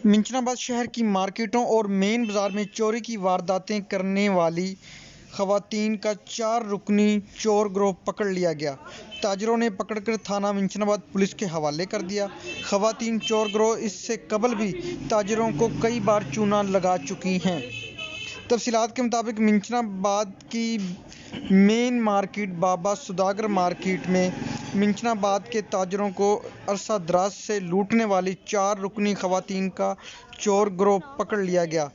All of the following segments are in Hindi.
मिंचनाबाद शहर की मार्केटों और मेन बाजार में चोरी की वारदातें करने वाली खवातीन का 4 रुकनी चोर गिरोह पकड़ लिया गया। ताजरों ने पकड़कर थाना मिंचनाबाद पुलिस के हवाले कर दिया। खवातीन चोर गिरोह इससे कबल भी ताजरों को कई बार चूना लगा चुकी हैं। तफसीलात के मुताबिक मिंचनाबाद की मेन मार्केट बाबा सौदागर मार्केट में मिंचनाबाद के ताजरों को अरसा दराज से लूटने वाली 4 रुकनी खवातीन का चोर गिरोह पकड़ लिया गया।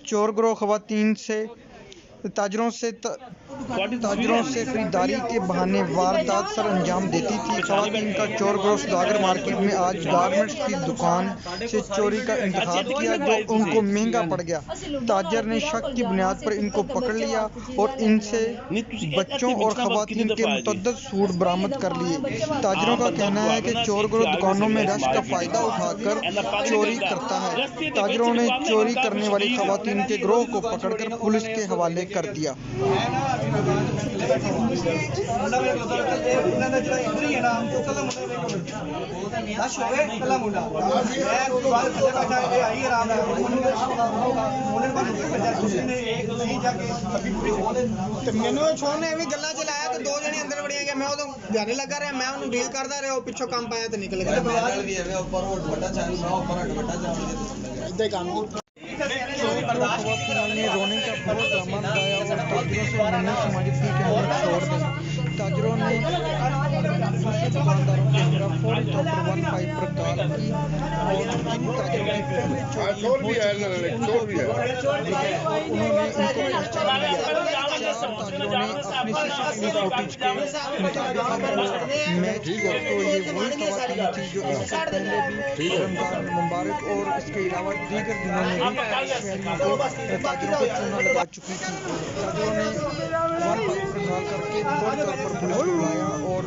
चोर गिरोह खवातीन से ताजरों से खरीदारी के बहाने वारदात सर अंजाम देती थी। खवातीन का चोर गिरोह सौदागर मार्केट में आज गारमेंट्स की दुकान से चोरी का इंतखाब किया जो उनको महंगा पड़ गया। ताजर ने शक की बुनियाद पर इनको पकड़ लिया और इनसे बच्चों और खवातीन के मुतअद्दिद सूट बरामद कर लिए। ताजरों का कहना है कि चोर गिरोह दुकानों में रश का फायदा उठाकर चोरी करता है। ताजरों ने चोरी करने वाली खवातीन के गिरोह को पकड़कर पुलिस के हवाले कर दिया। ਮੈਨੂੰ ਛੋਨੇ ਵੀ ਗੱਲਾਂ ਚ ਲਾਇਆ ਤੇ 2 ਜਣੇ ਅੰਦਰ ਵੜੀਆਂ ਗਿਆ। ਮੈਂ ਉਦੋਂ ਧਿਆਨ ਲੱਗਾ ਰਿਹਾ, ਮੈਂ ਉਹਨੂੰ ਡੀਲ ਕਰਦਾ ਰਿਹਾ। ਉਹ ਪਿੱਛੋਂ ਕੰਮ ਪਾਇਆ ਤੇ ਨਿਕਲ ਗਿਆ। ਇਦਾਂ ਹੀ ਕੰਮ ने रोने का बहुत ड्रामा लगाया और ताजरों से मिलने समाजिक की हमने छोड़ दी। ताजरों ने दूसरे दुकानदारों के खिलाफ फौरी तौर पर 1-5 पर कॉल की और जिन ताजरों ने पहले चोरी उन्होंने इनको पहचान लिया। 4 ताजरों ने अपनी सीसीटीवी फुटेज के मुताबिक मैच किया तो ये वही खवातीन थी जो इससे पहले भी रमजान मुबारक और इसके अलावा दीगर दिनों में भी शहरियों को ताजरों को चूना लगा चुकी थी। ताजरों ने 1-5 पर कॉल करके फौरी तौर पर पुलिस को बुलाया और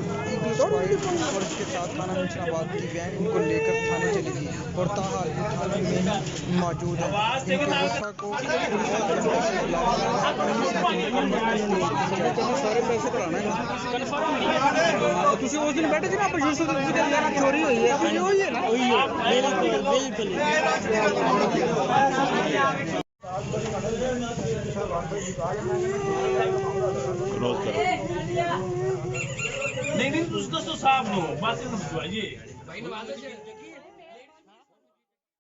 और इसके साथ थाना मिंचनाबाद की वैन इनको लेकर थाने चली गई और ताहाल थाने में ही मौजूद है। इनके वफा को पुलिस से सारे पैसे कराना है। ਤੁਸੀਂ ਉਸ ਦਿਨ ਬੈਠੇ ਸੀ ਨਾ, ਆਪਾਂ ਯੂਸਫ ਦੀ ਗੱਲ ਚੋਰੀ ਹੋਈ ਹੈ, ਉਹੀ ਹੈ ਨਾ? ਉਹੀ ਹੈ, ਬਿਲਕੁਲ। नहीं तुम दसो साहब नो बात नहीं भाई